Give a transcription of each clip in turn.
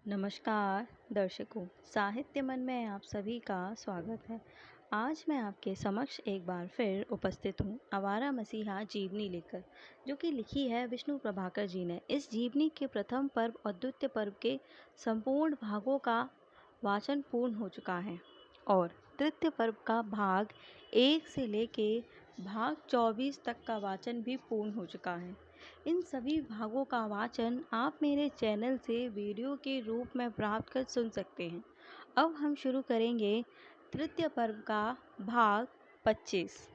नमस्कार दर्शकों, साहित्य मन में आप सभी का स्वागत है। आज मैं आपके समक्ष एक बार फिर उपस्थित हूँ आवारा मसीहा जीवनी लेकर, जो कि लिखी है विष्णु प्रभाकर जी ने। इस जीवनी के प्रथम पर्व और द्वितीय पर्व के संपूर्ण भागों का वाचन पूर्ण हो चुका है और तृतीय पर्व का भाग 1 से लेके भाग 24 तक का वाचन भी पूर्ण हो चुका है। इन सभी भागों का वाचन आप मेरे चैनल से वीडियो के रूप में प्राप्त कर सुन सकते हैं। अब हम शुरू करेंगे तृतीय पर्व का भाग 25।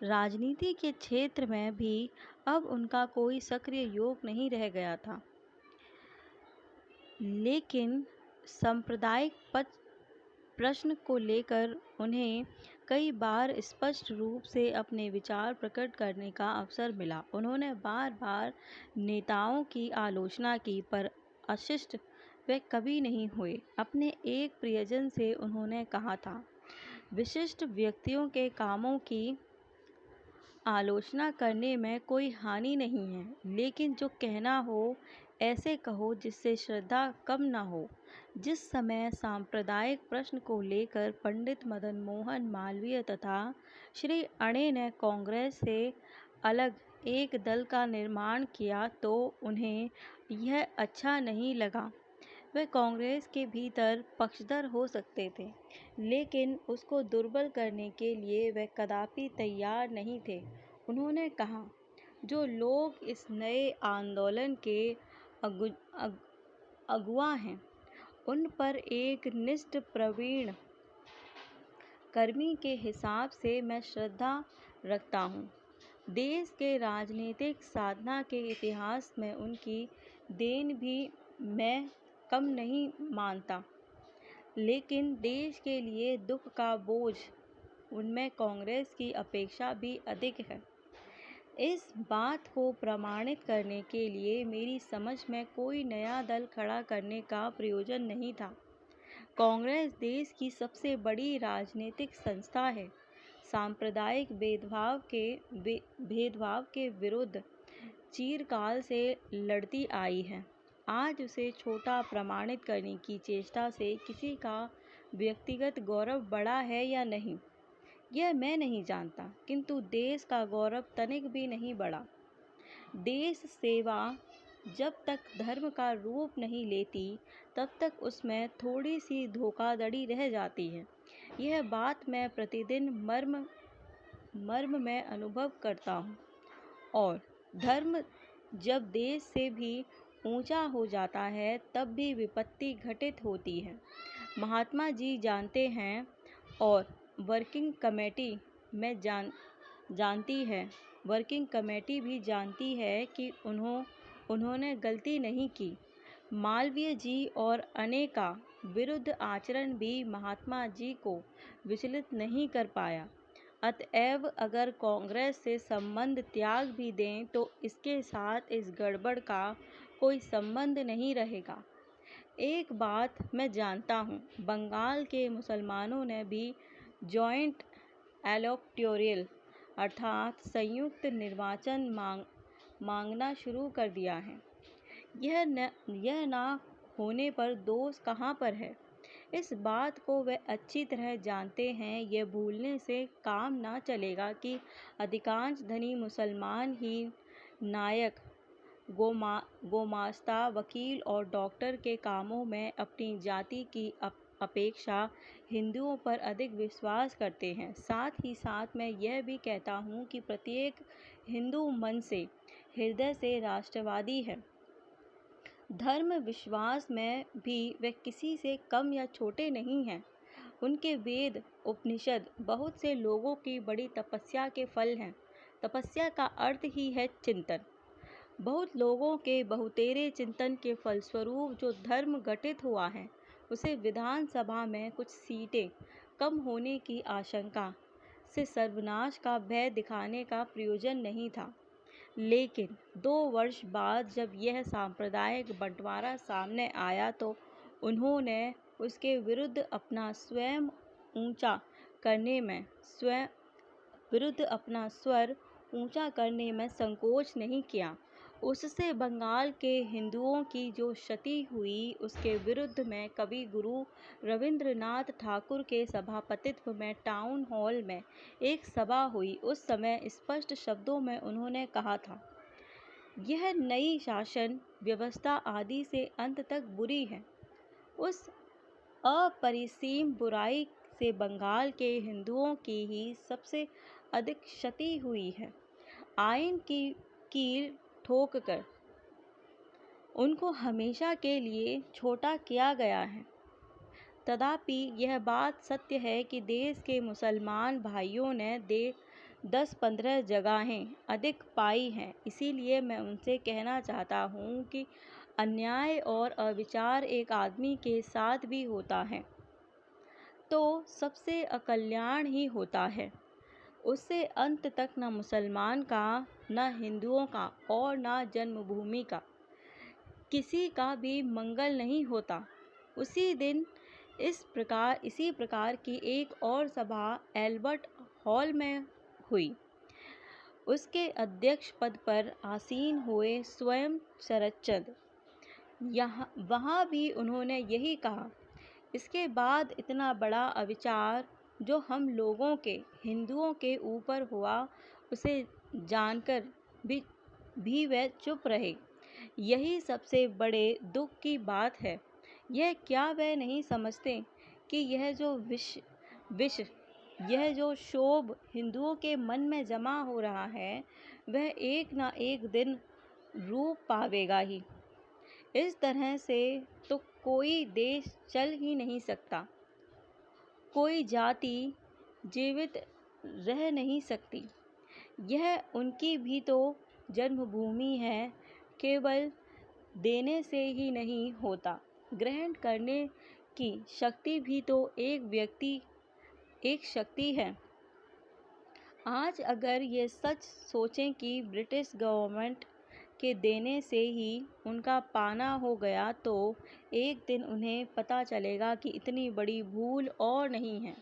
राजनीति के क्षेत्र में भी अब उनका कोई सक्रिय योग नहीं रह गया था, लेकिन सांप्रदायिक प्रश्न को लेकर उन्हें कई बार स्पष्ट रूप से अपने विचार प्रकट करने का अवसर मिला। उन्होंने बार बार नेताओं की आलोचना की, पर अशिष्ट वे कभी नहीं हुए। अपने एक प्रियजन से उन्होंने कहा था, विशिष्ट व्यक्तियों के कामों की आलोचना करने में कोई हानि नहीं है, लेकिन जो कहना हो ऐसे कहो जिससे श्रद्धा कम न हो। जिस समय सांप्रदायिक प्रश्न को लेकर पंडित मदन मोहन मालवीय तथा श्री अणे ने कांग्रेस से अलग एक दल का निर्माण किया, तो उन्हें यह अच्छा नहीं लगा। वे कांग्रेस के भीतर पक्षधर हो सकते थे, लेकिन उसको दुर्बल करने के लिए वे कदापि तैयार नहीं थे। उन्होंने कहा, जो लोग इस नए आंदोलन के अगुआ हैं, उन पर एक निष्ठ प्रवीण कर्मी के हिसाब से मैं श्रद्धा रखता हूँ। देश के राजनीतिक साधना के इतिहास में उनकी देन भी मैं कम नहीं मानता, लेकिन देश के लिए दुख का बोझ उनमें कांग्रेस की अपेक्षा भी अधिक है। इस बात को प्रमाणित करने के लिए मेरी समझ में कोई नया दल खड़ा करने का प्रयोजन नहीं था। कांग्रेस देश की सबसे बड़ी राजनीतिक संस्था है। सांप्रदायिक भेदभाव के विरुद्ध चिरकाल से लड़ती आई है। आज उसे छोटा प्रमाणित करने की चेष्टा से किसी का व्यक्तिगत गौरव बढ़ा है या नहीं, यह मैं नहीं जानता, किंतु देश का गौरव तनिक भी नहीं बढ़ा। देश सेवा जब तक धर्म का रूप नहीं लेती, तब तक उसमें थोड़ी सी धोखाधड़ी रह जाती है। यह बात मैं प्रतिदिन मर्म में अनुभव करता हूँ। और धर्म जब देश से भी ऊंचा हो जाता है, तब भी विपत्ति घटित होती है। महात्मा जी जानते हैं और वर्किंग कमेटी में जानती है। वर्किंग कमेटी भी जानती है कि उन्होंने गलती नहीं की। मालवीय जी और अने का विरुद्ध आचरण भी महात्मा जी को विचलित नहीं कर पाया। अतएव अगर कांग्रेस से संबंध त्याग भी दें, तो इसके साथ इस गड़बड़ का कोई संबंध नहीं रहेगा। एक बात मैं जानता हूँ, बंगाल के मुसलमानों ने भी जॉइंट इलेक्टोरल अर्थात संयुक्त निर्वाचन मांगना शुरू कर दिया है। यह ना होने पर दोष कहाँ पर है? इस बात को वे अच्छी तरह जानते हैं। यह भूलने से काम ना चलेगा कि अधिकांश धनी मुसलमान ही नायक, गोमास्ता, वकील और डॉक्टर के कामों में अपनी जाति की अपेक्षा हिंदुओं पर अधिक विश्वास करते हैं। साथ ही साथ मैं यह भी कहता हूँ कि प्रत्येक हिंदू मन से, हृदय से राष्ट्रवादी है। धर्म विश्वास में भी वे किसी से कम या छोटे नहीं हैं। उनके वेद उपनिषद बहुत से लोगों की बड़ी तपस्या के फल हैं। तपस्या का अर्थ ही है चिंतन। बहुत लोगों के बहुतेरे चिंतन के फलस्वरूप जो धर्म गठित हुआ है, उसे विधानसभा में कुछ सीटें कम होने की आशंका से सर्वनाश का भय दिखाने का प्रयोजन नहीं था। लेकिन 2 वर्ष बाद जब यह सांप्रदायिक बंटवारा सामने आया, तो उन्होंने उसके विरुद्ध अपना स्वर ऊंचा करने में संकोच नहीं किया। उससे बंगाल के हिंदुओं की जो क्षति हुई उसके विरुद्ध में कवि गुरु रविंद्रनाथ ठाकुर के सभापतित्व में टाउन हॉल में एक सभा हुई। उस समय स्पष्ट शब्दों में उन्होंने कहा था, यह नई शासन व्यवस्था आदि से अंत तक बुरी है। उस अपरिसीम बुराई से बंगाल के हिंदुओं की ही सबसे अधिक क्षति हुई है। आइन की कील ठोककर उनको हमेशा के लिए छोटा किया गया है। तथापि यह बात सत्य है कि देश के मुसलमान भाइयों ने 10-15 जगहें अधिक पाई हैं। इसीलिए मैं उनसे कहना चाहता हूँ कि अन्याय और अविचार एक आदमी के साथ भी होता है तो सबसे अकल्याण ही होता है। उससे अंत तक न मुसलमान का, न हिंदुओं का और न जन्मभूमि का किसी का भी मंगल नहीं होता। उसी दिन इसी प्रकार की एक और सभा एल्बर्ट हॉल में हुई। उसके अध्यक्ष पद पर आसीन हुए स्वयं शरदचंद्र। वहाँ भी उन्होंने यही कहा। इसके बाद इतना बड़ा अविचार जो हम लोगों के, हिंदुओं के ऊपर हुआ, उसे जानकर भी वे चुप रहे। यही सबसे बड़े दुख की बात है। यह क्या वे नहीं समझते कि यह जो क्षोभ हिंदुओं के मन में जमा हो रहा है वह एक ना एक दिन रूप पावेगा ही। इस तरह से तो कोई देश चल ही नहीं सकता, कोई जाति जीवित रह नहीं सकती। यह उनकी भी तो जन्मभूमि है। केवल देने से ही नहीं होता, ग्रहण करने की शक्ति भी तो एक शक्ति है। आज अगर ये सच सोचें कि ब्रिटिश गवर्नमेंट के देने से ही उनका पाना हो गया तो एक दिन उन्हें पता चलेगा कि इतनी बड़ी भूल और नहीं है।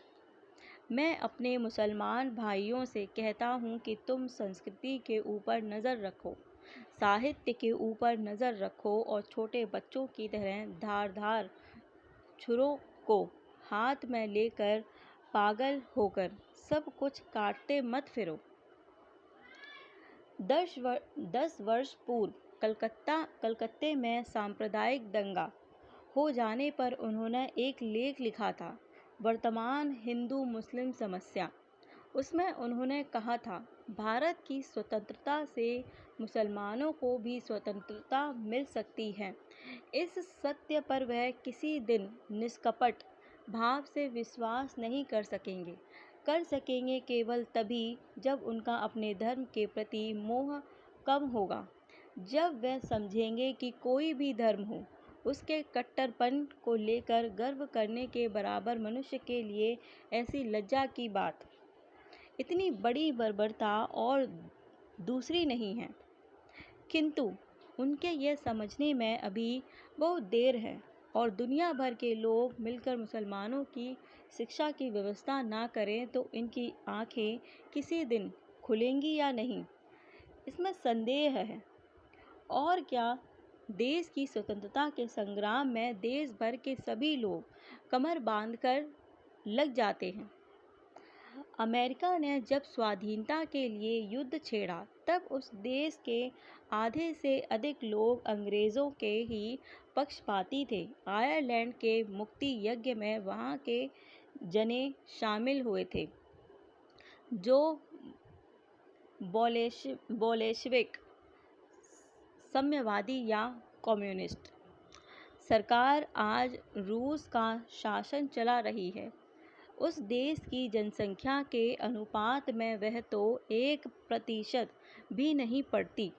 मैं अपने मुसलमान भाइयों से कहता हूँ कि तुम संस्कृति के ऊपर नज़र रखो, साहित्य के ऊपर नज़र रखो और छोटे बच्चों की तरह धारदार छुरों को हाथ में लेकर पागल होकर सब कुछ काटते मत फिरो। 10 वर्ष पूर्व कलकत्ते में सांप्रदायिक दंगा हो जाने पर उन्होंने एक लेख लिखा था, वर्तमान हिंदू मुस्लिम समस्या। उसमें उन्होंने कहा था, भारत की स्वतंत्रता से मुसलमानों को भी स्वतंत्रता मिल सकती है। इस सत्य पर वह किसी दिन निष्कपट भाव से विश्वास नहीं कर सकेंगे केवल तभी जब उनका अपने धर्म के प्रति मोह कम होगा, जब वह समझेंगे कि कोई भी धर्म हो, उसके कट्टरपन को लेकर गर्व करने के बराबर मनुष्य के लिए ऐसी लज्जा की बात, इतनी बड़ी बर्बरता और दूसरी नहीं है। किंतु उनके यह समझने में अभी बहुत देर है और दुनिया भर के लोग मिलकर मुसलमानों की शिक्षा की व्यवस्था ना करें तो इनकी आंखें किसी दिन खुलेंगी या नहीं, इसमें संदेह है। और क्या, देश की स्वतंत्रता के संग्राम में देश भर के सभी लोग कमर बांधकर लग जाते हैं। अमेरिका ने जब स्वाधीनता के लिए युद्ध छेड़ा तब उस देश के आधे से अधिक लोग अंग्रेज़ों के ही पक्षपाती थे। आयरलैंड के मुक्ति यज्ञ में वहाँ के जने शामिल हुए थे जो बोलेशविक, साम्यवादी या कम्युनिस्ट सरकार आज रूस का शासन चला रही है। उस देश की जनसंख्या के अनुपात में वह तो 1% भी नहीं पड़ती।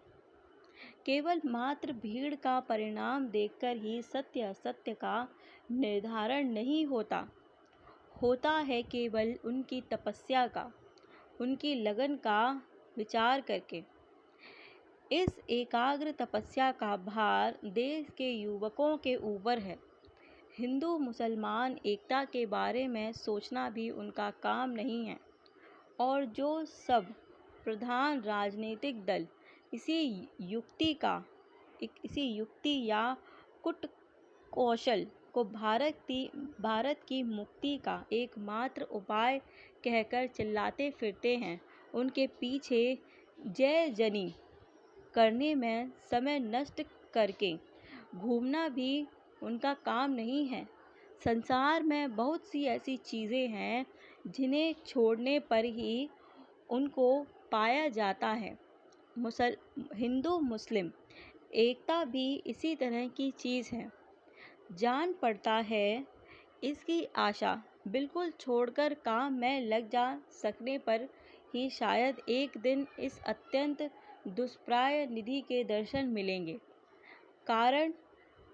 केवल मात्र भीड़ का परिणाम देखकर ही सत्य असत्य का निर्धारण नहीं होता है केवल उनकी तपस्या का, उनकी लगन का विचार करके। इस एकाग्र तपस्या का भार देश के युवकों के ऊपर है। हिंदू मुसलमान एकता के बारे में सोचना भी उनका काम नहीं है। और जो सब प्रधान राजनीतिक दल इसी युक्ति या कुट कौशल को भारत की मुक्ति का एकमात्र उपाय कहकर चिल्लाते फिरते हैं। उनके पीछे जय जनी करने में समय नष्ट करके घूमना भी उनका काम नहीं है। संसार में बहुत सी ऐसी चीज़ें हैं जिन्हें छोड़ने पर ही उनको पाया जाता है। हिंदू मुस्लिम एकता भी इसी तरह की चीज़ है। जान पड़ता है इसकी आशा बिल्कुल छोड़कर काम में लग जा सकने पर ही शायद एक दिन इस अत्यंत दुष्प्राय निधि के दर्शन मिलेंगे। कारण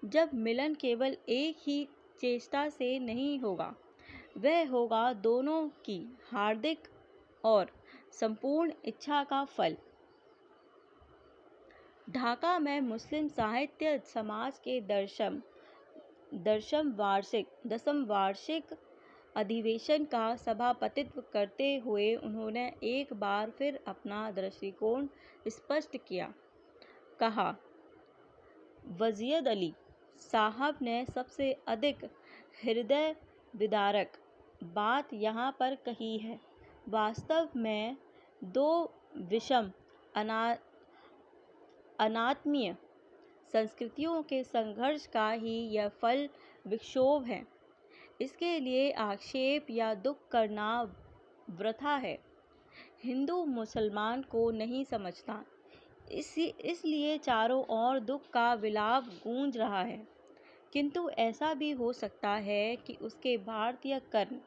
जब मिलन केवल एक ही चेष्टा से नहीं होगा, वह होगा दोनों की हार्दिक और संपूर्ण इच्छा का फल। ढाका में मुस्लिम साहित्य समाज के दसम वार्षिक अधिवेशन का सभापतित्व करते हुए उन्होंने एक बार फिर अपना दृष्टिकोण स्पष्ट किया। कहा, वज़ीद अली साहब ने सबसे अधिक हृदय विदारक बात यहाँ पर कही है। वास्तव में दो विषम अनात्मीय संस्कृतियों के संघर्ष का ही यह फल विक्षोभ है। इसके लिए आक्षेप या दुख करना वृथा है। हिंदू मुसलमान को नहीं समझता, इसलिए चारों ओर दुख का विलाप गूंज रहा है। किंतु ऐसा भी हो सकता है कि उसके भारतीय कर्म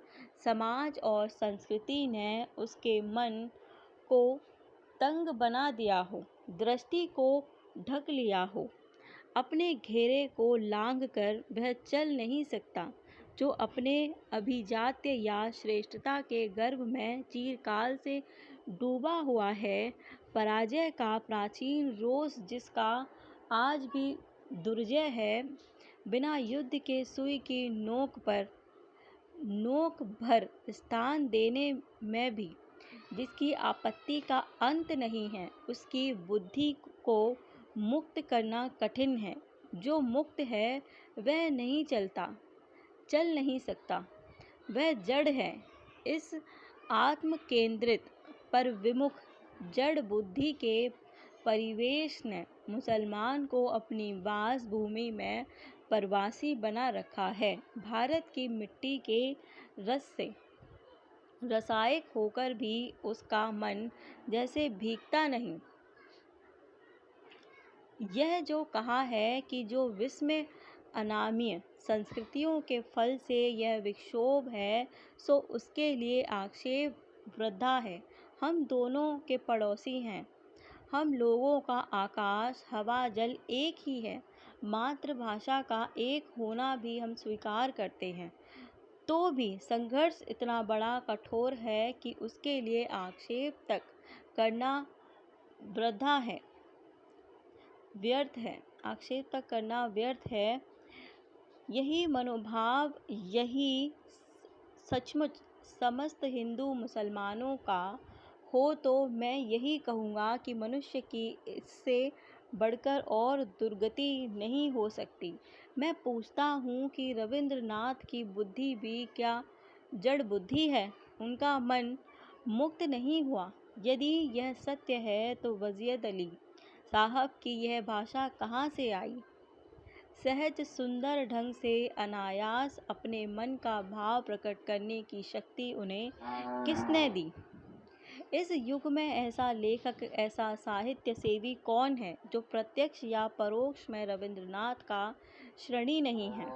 समाज और संस्कृति ने उसके मन को तंग बना दिया हो, दृष्टि को ढक लिया हो। अपने घेरे को लांघ कर वह चल नहीं सकता जो अपने अभिजात्य या श्रेष्ठता के गर्भ में चिरकाल से डूबा हुआ है। पराजय का प्राचीन रोष जिसका आज भी दुर्जय है, बिना युद्ध के सुई की नोक भर स्थान देने में भी जिसकी आपत्ति का अंत नहीं है, उसकी बुद्धि को मुक्त करना कठिन है। जो मुक्त है वह नहीं चल नहीं सकता, वह जड़ है। इस आत्म केंद्रित पर विमुख जड़ बुद्धि के परिवेश ने मुसलमान को अपनी वास भूमि में प्रवासी बना रखा है। भारत की मिट्टी के रस से रसायक होकर भी उसका मन जैसे भीगता नहीं। यह जो कहा है कि जो विस्मय अनामीय संस्कृतियों के फल से यह विक्षोभ है, सो उसके लिए आक्षेप वृथा है। हम दोनों के पड़ोसी हैं। हम लोगों का आकाश, हवा, जल एक ही है। मातृभाषा का एक होना भी हम स्वीकार करते हैं। तो भी संघर्ष इतना बड़ा कठोर है कि उसके लिए आक्षेप तक करना वृथा है, व्यर्थ है। आक्षेप तक करना व्यर्थ है। यही मनोभाव, यही सचमुच समस्त हिंदू मुसलमानों का हो तो मैं यही कहूँगा कि मनुष्य की इससे बढ़कर और दुर्गति नहीं हो सकती। मैं पूछता हूँ कि रविंद्रनाथ की बुद्धि भी क्या जड़ बुद्धि है? उनका मन मुक्त नहीं हुआ। यदि यह सत्य है तो वज़ीद अली साहब की यह भाषा कहाँ से आई? सहज सुंदर ढंग से अनायास अपने मन का भाव प्रकट करने की शक्ति उन्हें किसने दी? इस युग में ऐसा लेखक, ऐसा साहित्य सेवी कौन है जो प्रत्यक्ष या परोक्ष में रविंद्रनाथ का श्रेणी नहीं है?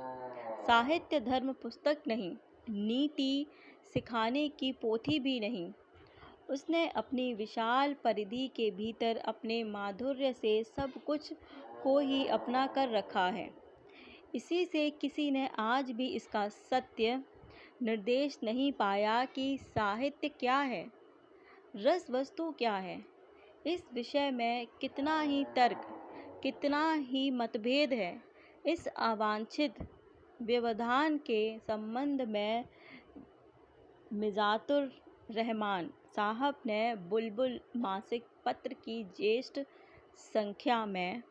साहित्य धर्म पुस्तक नहीं, नीति सिखाने की पोथी भी नहीं। उसने अपनी विशाल परिधि के भीतर अपने माधुर्य से सब कुछ को ही अपना कर रखा है। इसी से किसी ने आज भी इसका सत्य निर्देश नहीं पाया कि साहित्य क्या है, रस वस्तु क्या है। इस विषय में कितना ही तर्क, कितना ही मतभेद है। इस अवांछित व्यवधान के संबंध में मिजातुर रहमान साहब ने बुलबुल मासिक पत्र की ज्येष्ठ संख्या में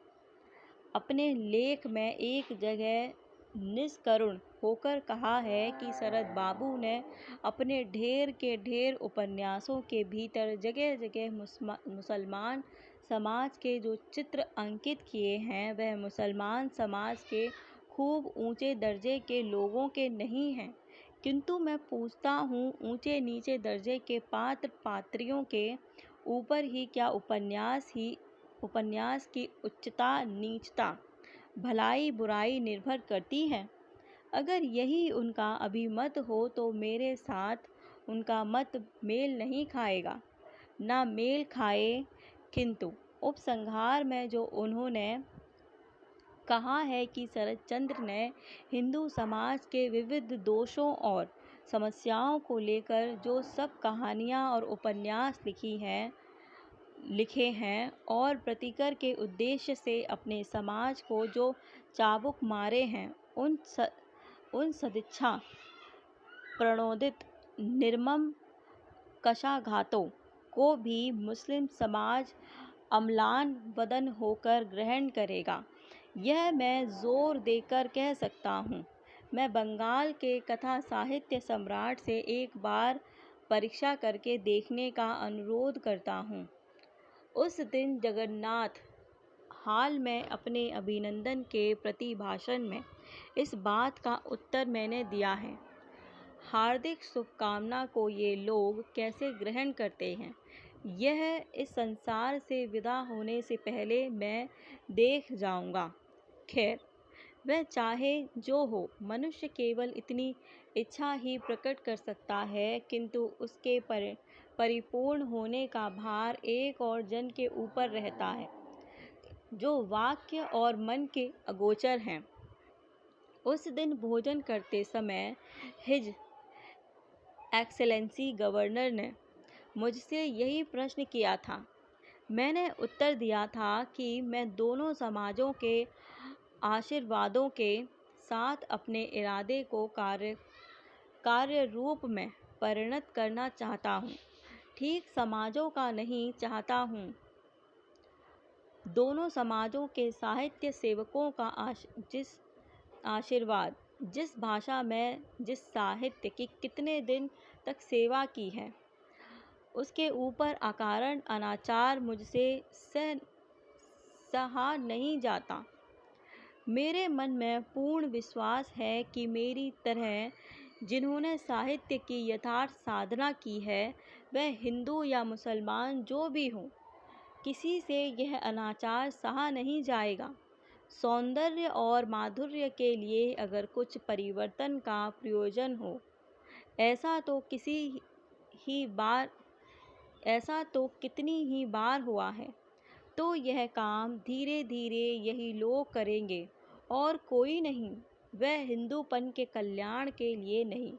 अपने लेख में एक जगह निष्करुण होकर कहा है कि शरद बाबू ने अपने ढेर के ढेर उपन्यासों के भीतर जगह जगह मुसलमान समाज के जो चित्र अंकित किए हैं वह मुसलमान समाज के खूब ऊंचे दर्जे के लोगों के नहीं हैं, किंतु मैं पूछता हूँ ऊंचे नीचे दर्जे के पात्र पात्रियों के ऊपर ही क्या उपन्यास की उच्चता नीचता भलाई बुराई निर्भर करती है? अगर यही उनका अभिमत हो तो मेरे साथ उनका मत मेल नहीं खाएगा। ना मेल खाए, किंतु उपसंहार में जो उन्होंने कहा है कि शरतचंद्र ने हिंदू समाज के विविध दोषों और समस्याओं को लेकर जो सब कहानियाँ और उपन्यास लिखे हैं और प्रतिकर के उद्देश्य से अपने समाज को जो चाबुक मारे हैं उन सदिच्छा प्रणोदित निर्मम कशाघातों को भी मुस्लिम समाज अम्लान वदन होकर ग्रहण करेगा, यह मैं जोर देकर कह सकता हूँ। मैं बंगाल के कथा साहित्य सम्राट से एक बार परीक्षा करके देखने का अनुरोध करता हूँ। उस दिन जगन्नाथ हाल में अपने अभिनंदन के प्रतिभाषण में इस बात का उत्तर मैंने दिया है। हार्दिक शुभकामना को ये लोग कैसे ग्रहण करते हैं, यह इस संसार से विदा होने से पहले मैं देख जाऊंगा। खैर, वह चाहे जो हो, मनुष्य केवल इतनी इच्छा ही प्रकट कर सकता है, किंतु उसके परिपूर्ण होने का भार एक और जन के ऊपर रहता है, जो वाक्य और मन के अगोचर हैं। उस दिन भोजन करते समय हिज एक्सेलेंसी गवर्नर ने मुझसे यही प्रश्न किया था। मैंने उत्तर दिया था कि मैं दोनों समाजों के आशीर्वादों के साथ अपने इरादे को कार्य रूप में परिणत करना चाहता हूँ। ठीक समाजों का नहीं चाहता हूँ, दोनों समाजों के साहित्य सेवकों का आशीर्वाद। जिस भाषा में जिस साहित्य की कितने दिन तक सेवा की है, उसके ऊपर अकारण अनाचार मुझसे सहा नहीं जाता। मेरे मन में पूर्ण विश्वास है कि मेरी तरह जिन्होंने साहित्य की यथार्थ साधना की है, वह हिंदू या मुसलमान जो भी हो, किसी से यह अनाचार सहा नहीं जाएगा। सौंदर्य और माधुर्य के लिए अगर कुछ परिवर्तन का प्रयोजन हो, ऐसा तो कितनी ही बार हुआ है, तो यह काम धीरे धीरे यही लोग करेंगे और कोई नहीं। वह हिंदूपन के कल्याण के लिए नहीं,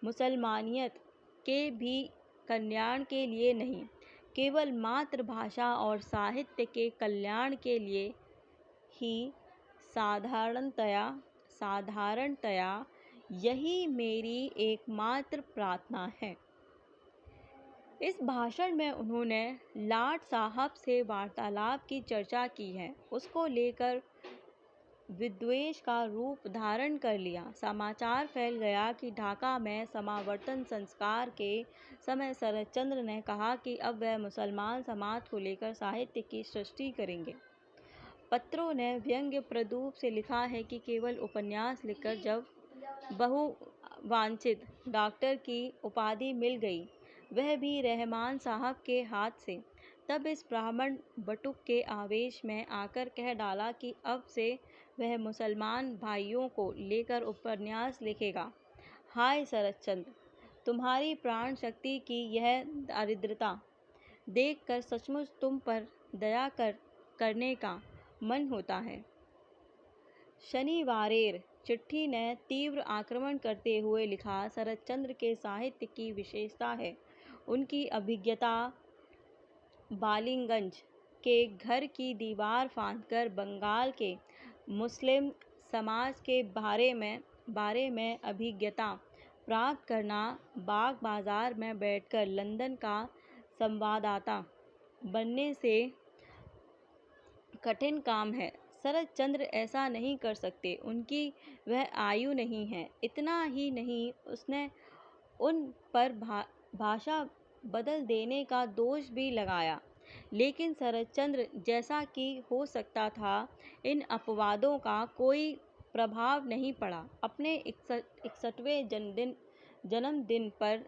मुसलमानियत के भी कल्याण के लिए नहीं, केवल मातृभाषा और साहित्य के कल्याण के लिए ही साधारणतया यही मेरी एकमात्र प्रार्थना है। इस भाषण में उन्होंने लाट साहब से वार्तालाप की चर्चा की है, उसको लेकर विद्वेष का रूप धारण कर लिया। समाचार फैल गया कि ढाका में समावर्तन संस्कार के समय शरतचंद्र ने कहा कि अब वह मुसलमान समाज को लेकर साहित्य की सृष्टि करेंगे। पत्रों ने व्यंग्य प्ररूप से लिखा है कि केवल उपन्यास लिखकर जब बहुवांछित डॉक्टर की उपाधि मिल गई, वह भी रहमान साहब के हाथ से, तब इस ब्राह्मण बटुक के आवेश में आकर कह डाला कि अब से वह मुसलमान भाइयों को लेकर उपन्यास लिखेगा। हाय शरतचंद्र, तुम्हारी प्राण शक्ति की यह दारिद्रता देखकर सचमुच तुम पर दया करने का मन होता है। शनिवारेर चिट्ठी ने तीव्र आक्रमण करते हुए लिखा, शरतचंद्र के साहित्य की विशेषता है उनकी अभिज्ञता। बालिगंज के घर की दीवार फांदकर बंगाल के मुस्लिम समाज के बारे में अभिज्ञता प्राप्त करना, बाग बाजार में बैठकर लंदन का संवाददाता बनने से कठिन काम है। शरद चंद्र ऐसा नहीं कर सकते, उनकी वह आयु नहीं है। इतना ही नहीं, उसने उन पर भाषा बदल देने का दोष भी लगाया। लेकिन शरदचंद्र जैसा कि हो सकता था, इन अपवादों का कोई प्रभाव नहीं पड़ा। अपने 61वें जन्मदिन पर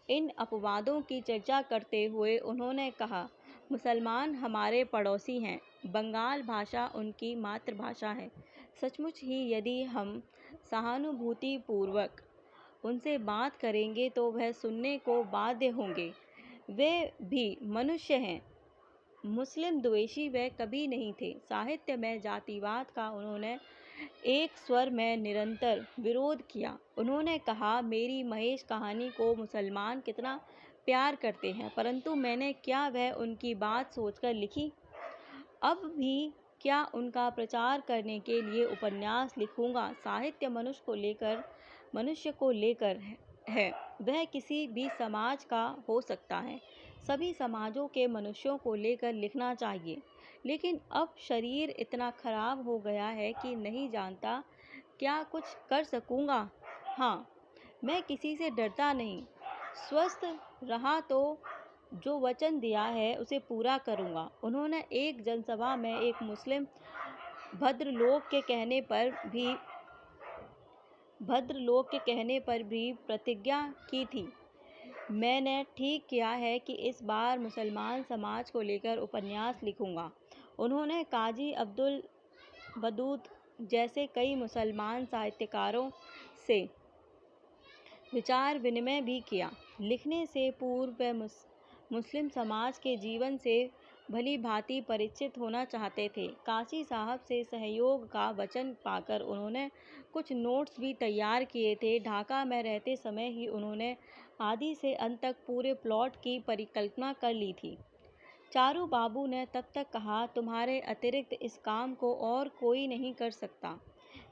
इन अपवादों की चर्चा करते हुए उन्होंने कहा, मुसलमान हमारे पड़ोसी हैं, बंगाल भाषा उनकी मातृभाषा है। सचमुच ही यदि हम सहानुभूतिपूर्वक उनसे बात करेंगे तो वह सुनने को बाध्य होंगे। वे भी मनुष्य हैं। मुस्लिम द्वेषी वे कभी नहीं थे। साहित्य में जातिवाद का उन्होंने एक स्वर में निरंतर विरोध किया। उन्होंने कहा, मेरी महेश कहानी को मुसलमान कितना प्यार करते हैं, परंतु मैंने क्या वह उनकी बात सोचकर लिखी? अब भी क्या उनका प्रचार करने के लिए उपन्यास लिखूंगा? साहित्य मनुष्य को लेकर है। वह किसी भी समाज का हो सकता है। सभी समाजों के मनुष्यों को लेकर लिखना चाहिए। लेकिन अब शरीर इतना खराब हो गया है कि नहीं जानता क्या कुछ कर सकूंगा। हाँ, मैं किसी से डरता नहीं। स्वस्थ रहा तो जो वचन दिया है उसे पूरा करूंगा। उन्होंने एक जनसभा में एक मुस्लिम भद्रलोक के कहने पर भी प्रतिज्ञा की थी। मैंने ठीक किया है कि इस बार मुसलमान समाज को लेकर उपन्यास लिखूंगा। उन्होंने काजी अब्दुल वदूद जैसे कई मुसलमान साहित्यकारों से विचार विनिमय भी किया। लिखने से पूर्व वह मुस्लिम समाज के जीवन से भली भांति परिचित होना चाहते थे। काशी साहब से सहयोग का वचन पाकर उन्होंने कुछ नोट्स भी तैयार किए थे। ढाका में रहते समय ही उन्होंने आदि से अंत तक पूरे प्लॉट की परिकल्पना कर ली थी। चारू बाबू ने तब तक कहा, तुम्हारे अतिरिक्त इस काम को और कोई नहीं कर सकता।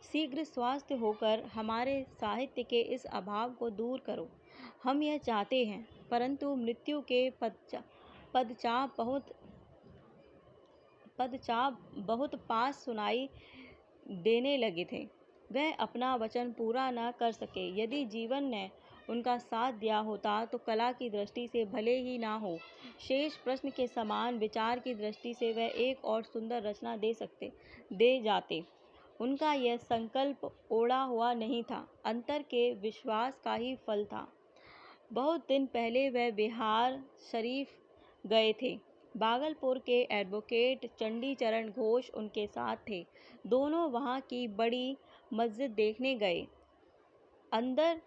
शीघ्र स्वस्थ होकर हमारे साहित्य के इस अभाव को दूर करो। हम यह चाहते हैं। परंतु मृत्यु के पदचाप बहुत पास सुनाई देने लगे थे। वह अपना वचन पूरा न कर सके। यदि जीवन ने उनका साथ दिया होता तो कला की दृष्टि से भले ही ना हो, शेष प्रश्न के समान विचार की दृष्टि से वह एक और सुंदर रचना दे जाते। उनका यह संकल्प ओढ़ा हुआ नहीं था, अंतर के विश्वास का ही फल था। बहुत दिन पहले वह बिहार शरीफ गए थे। भागलपुर के एडवोकेट चंडी चरण घोष उनके साथ थे। दोनों वहाँ की बड़ी मस्जिद देखने गए। अंदर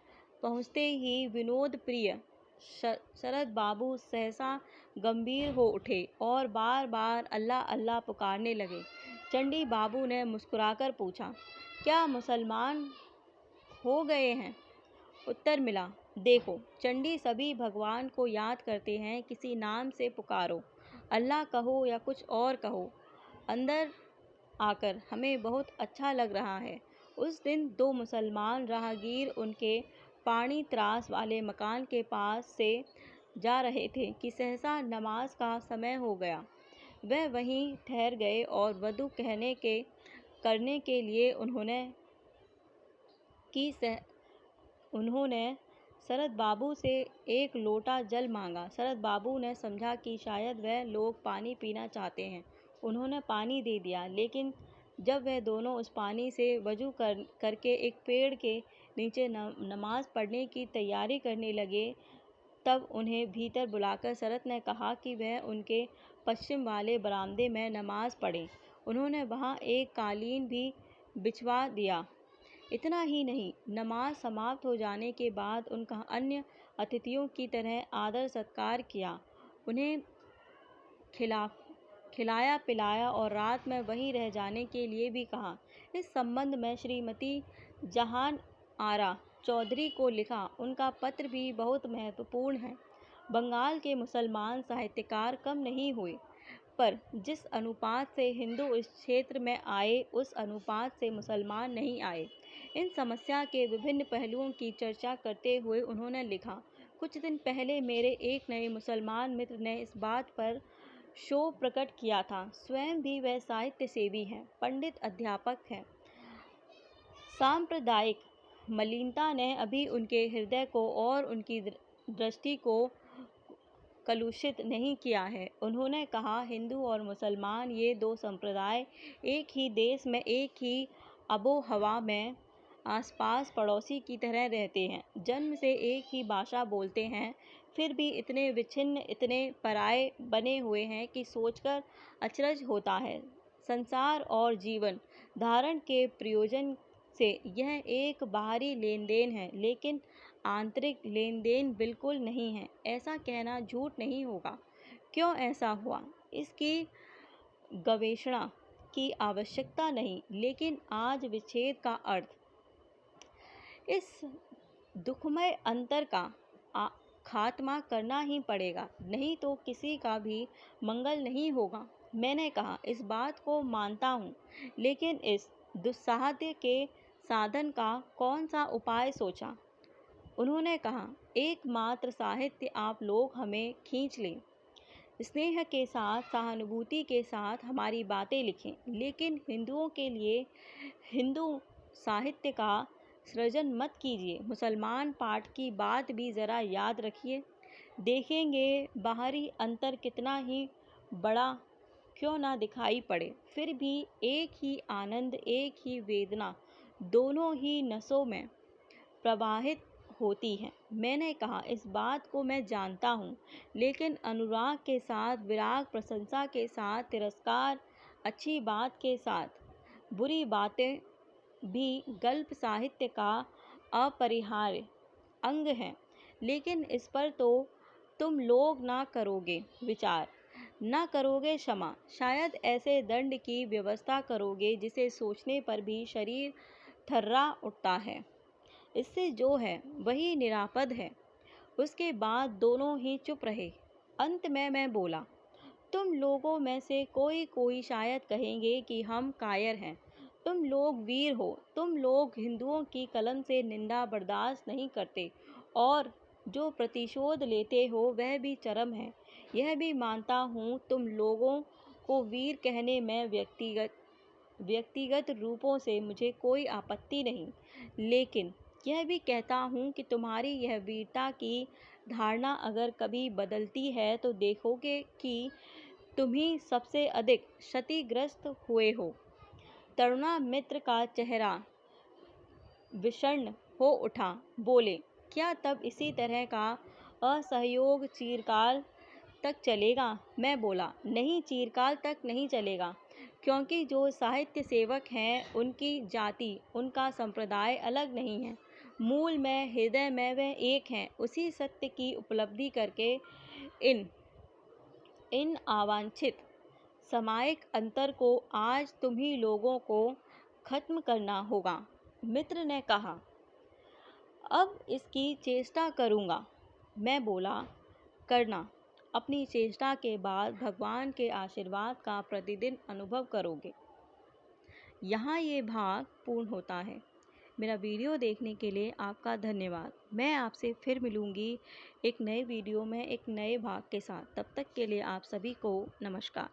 पहुँचते ही विनोद प्रिय शरद बाबू सहसा गंभीर हो उठे और बार बार अल्लाह अल्लाह पुकारने लगे। चंडी बाबू ने मुस्कुराकर पूछा, क्या मुसलमान हो गए हैं? उत्तर मिला, देखो चंडी, सभी भगवान को याद करते हैं, किसी नाम से पुकारो, अल्लाह कहो या कुछ और कहो। अंदर आकर हमें बहुत अच्छा लग रहा है। उस दिन दो मुसलमान राहगीर उनके पानी त्रास वाले मकान के पास से जा रहे थे कि सहसा नमाज का समय हो गया। वह वहीं ठहर गए और वदू करने के लिए उन्होंने शरद बाबू से एक लोटा जल मांगा। शरद बाबू ने समझा कि शायद वह लोग पानी पीना चाहते हैं। उन्होंने पानी दे दिया, लेकिन जब वह दोनों उस पानी से वजू करके एक पेड़ के नीचे नमाज पढ़ने की तैयारी करने लगे, तब उन्हें भीतर बुलाकर शरद ने कहा कि वह उनके पश्चिम वाले बरामदे में नमाज पढ़ें। उन्होंने वहाँ एक कालीन भी बिछवा दिया। इतना ही नहीं, नमाज समाप्त हो जाने के बाद उनका अन्य अतिथियों की तरह आदर सत्कार किया। उन्हें खिलाया पिलाया और रात में वहीं रह जाने के लिए भी कहा। इस संबंध में श्रीमती जहान आरा चौधरी को लिखा। उनका पत्र भी बहुत महत्वपूर्ण है। बंगाल के मुसलमान साहित्यकार कम नहीं हुए, पर जिस अनुपात से हिंदू इस क्षेत्र में आए, उस अनुपात से मुसलमान नहीं आए। इन समस्या के विभिन्न पहलुओं की चर्चा करते हुए उन्होंने लिखा, कुछ दिन पहले मेरे एक नए मुसलमान मित्र ने इस बात पर क्षोभ प्रकट किया था। स्वयं भी वह साहित्य सेवी हैं, पंडित, अध्यापक हैं। सांप्रदायिक मलिनता ने अभी उनके हृदय को और उनकी दृष्टि को कलुषित नहीं किया है। उन्होंने कहा, हिंदू और मुसलमान ये दो संप्रदाय एक ही देश में, एक ही आबो-हवा में, आसपास पड़ोसी की तरह रहते हैं, जन्म से एक ही भाषा बोलते हैं, फिर भी इतने विच्छिन्न, इतने पराये बने हुए हैं कि सोचकर अचरज होता है। संसार और जीवन धारण के प्रयोजन से यह एक बाहरी लेन-देन है, लेकिन आंतरिक लेन-देन बिल्कुल नहीं है। ऐसा कहना झूठ नहीं होगा। क्यों ऐसा हुआ, इसकी गवेषणा की आवश्यकता नहीं, लेकिन आज विच्छेद का अर्थ, इस दुखमय अंतर का खात्मा करना ही पड़ेगा, नहीं तो किसी का भी मंगल नहीं होगा। मैंने कहा, इस बात को मानता हूँ, लेकिन इस दुस्साध्य के साधन का कौन सा उपाय सोचा? उन्होंने कहा, एकमात्र साहित्य आप लोग हमें खींच लें, स्नेह के साथ, सहानुभूति के साथ हमारी बातें लिखें, लेकिन हिंदुओं के लिए हिंदू साहित्य का सृजन मत कीजिए। मुसलमान पाठ की बात भी ज़रा याद रखिए। देखेंगे बाहरी अंतर कितना ही बड़ा क्यों ना दिखाई पड़े, फिर भी एक ही आनंद, एक ही वेदना दोनों ही नसों में प्रवाहित होती है। मैंने कहा, इस बात को मैं जानता हूँ, लेकिन अनुराग के साथ, विराग, प्रशंसा के साथ, तिरस्कार, अच्छी बात के साथ, बुरी बातें भी गल्प साहित्य का अपरिहार्य अंग है। लेकिन इस पर तो तुम लोग ना करोगे विचार, ना करोगे क्षमा, शायद ऐसे दंड की व्यवस्था करोगे जिसे सोचने पर भी शरीर थर्रा उठता है। इससे जो है वही निरापद है। उसके बाद दोनों ही चुप रहे। अंत में मैं बोला, तुम लोगों में से कोई कोई शायद कहेंगे कि हम कायर हैं। तुम लोग वीर हो, तुम लोग हिंदुओं की कलम से निंदा बर्दाश्त नहीं करते, और जो प्रतिशोध लेते हो वह भी चरम है। यह भी मानता हूँ, तुम लोगों को वीर कहने में व्यक्तिगत रूपों से मुझे कोई आपत्ति नहीं, लेकिन यह भी कहता हूँ कि तुम्हारी यह वीरता की धारणा अगर कभी बदलती है तो देखोगे कि तुम ही सबसे अधिक क्षतिग्रस्त हुए हो। तरुणा मित्र का चेहरा विषण्ण हो उठा। बोले, क्या तब इसी तरह का असहयोग चिरकाल तक चलेगा? मैं बोला, नहीं, चिरकाल तक नहीं चलेगा, क्योंकि जो साहित्य सेवक हैं उनकी जाति, उनका संप्रदाय अलग नहीं है। मूल में, हृदय में वे एक हैं। उसी सत्य की उपलब्धि करके इन अवांछित सामयिक अंतर को आज तुम ही लोगों को खत्म करना होगा। मित्र ने कहा, अब इसकी चेष्टा करूँगा। मैं बोला, करना। अपनी चेष्टा के बाद भगवान के आशीर्वाद का प्रतिदिन अनुभव करोगे। यहाँ ये भाग पूर्ण होता है। मेरा वीडियो देखने के लिए आपका धन्यवाद। मैं आपसे फिर मिलूँगी एक नए वीडियो में एक नए भाग के साथ। तब तक के लिए आप सभी को नमस्कार।